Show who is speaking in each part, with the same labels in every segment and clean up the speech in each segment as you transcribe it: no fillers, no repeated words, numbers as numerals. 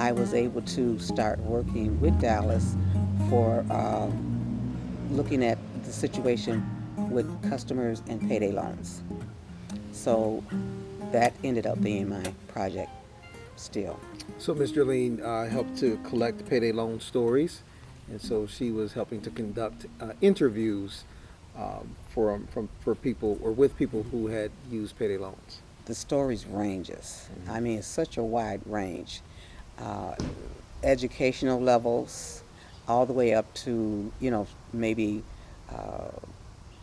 Speaker 1: I was able to start working with Dallas for looking at the situation with customers and payday loans. So that ended up being my project still.
Speaker 2: So Ms. Jerlean helped to collect payday loan stories, and so she was helping to conduct interviews for people or with people who had used payday loans.
Speaker 1: The stories ranges.
Speaker 2: Mm-hmm.
Speaker 1: I mean, it's such a wide range. Uh, Educational levels, all the way up to, maybe uh,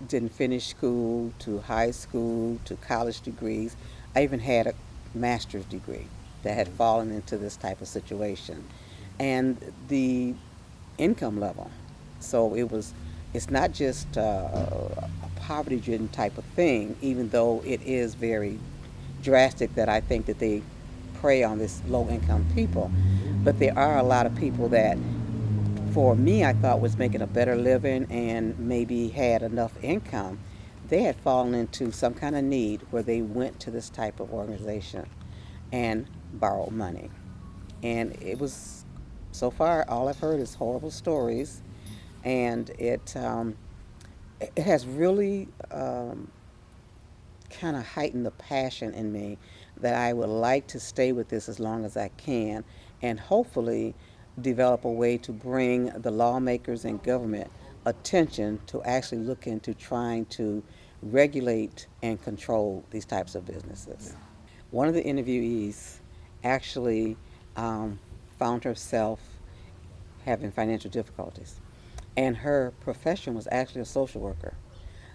Speaker 1: didn't finish school, to high school, to college degrees. I even had a master's degree that had fallen into this type of situation. And the income level. So it's not just a poverty-driven type of thing, even though it is very drastic that I think that they prey on this low-income people. But there are a lot of people that, for me, I thought was making a better living and maybe had enough income. They had fallen into some kind of need where they went to this type of organization and borrowed money. And it was, so far, all I've heard is horrible stories. And it has really kind of heightened the passion in me that I would like to stay with this as long as I can, and hopefully develop a way to bring the lawmakers and government attention to actually look into trying to regulate and control these types of businesses. One of the interviewees actually found herself having financial difficulties, and her profession was actually a social worker.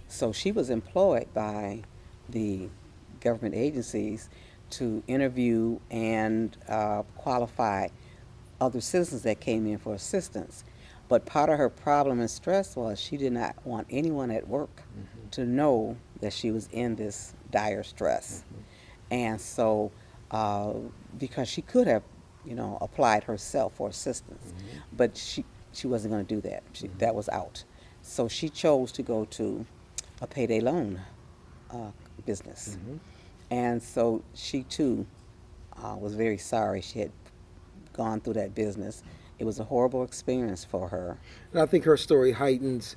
Speaker 1: So she was employed by the government agencies to interview and qualify other citizens that came in for assistance. But part of her problem and stress was she did not want anyone at work to know that she was in this dire stress. And so, uh, because she could have, applied herself for assistance, but she wasn't going to do that. That was out. So she chose to go to a payday loan business. And so she too was very sorry she had gone through that business. It was a horrible experience for her.
Speaker 2: And I think her story heightens,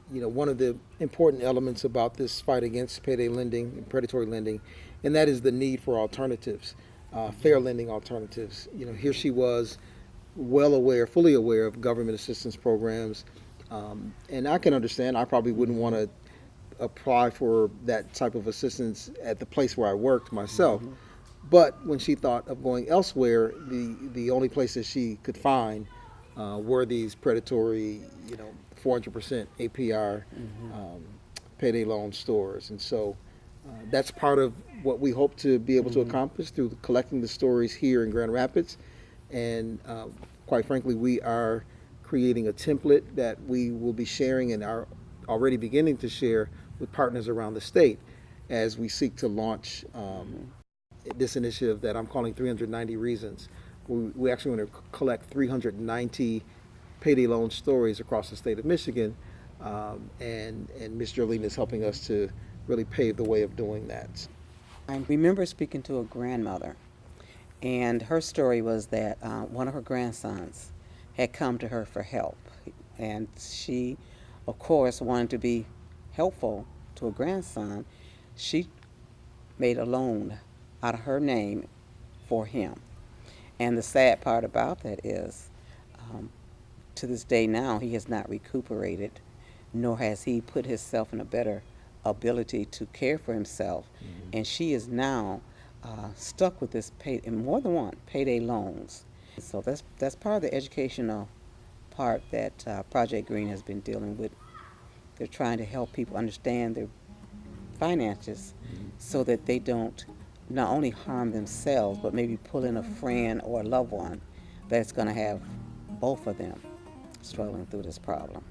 Speaker 2: one of the important elements about this fight against payday lending and predatory lending, and that is the need for alternatives, fair lending alternatives. Here she was, well aware, fully aware of government assistance programs, and I can understand. I probably wouldn't want to apply for that type of assistance at the place where I worked myself. But when she thought of going elsewhere, the only places she could find were these predatory, 400% APR payday loan stores. And so that's part of what we hope to be able to accomplish through collecting the stories here in Grand Rapids. And quite frankly, we are creating a template that we will be sharing and are already beginning to share with partners around the state as we seek to launch this initiative that I'm calling 390 Reasons. We actually want to collect 390 payday loan stories across the state of Michigan, and Ms. Jerlean is helping us to really pave the way of doing that.
Speaker 1: I remember speaking to a grandmother, and her story was that one of her grandsons had come to her for help. And she, of course, wanted to be helpful to a grandson. She made a loan out of her name for him. And the sad part about that is, to this day now, he has not recuperated, nor has he put himself in a better ability to care for himself. And she is now stuck with this in more than one payday loans. So that's part of the educational part that Project Green has been dealing with. They're trying to help people understand their finances so that they don't not only harm themselves, but maybe pull in a friend or a loved one that's going to have both of them struggling through this problem.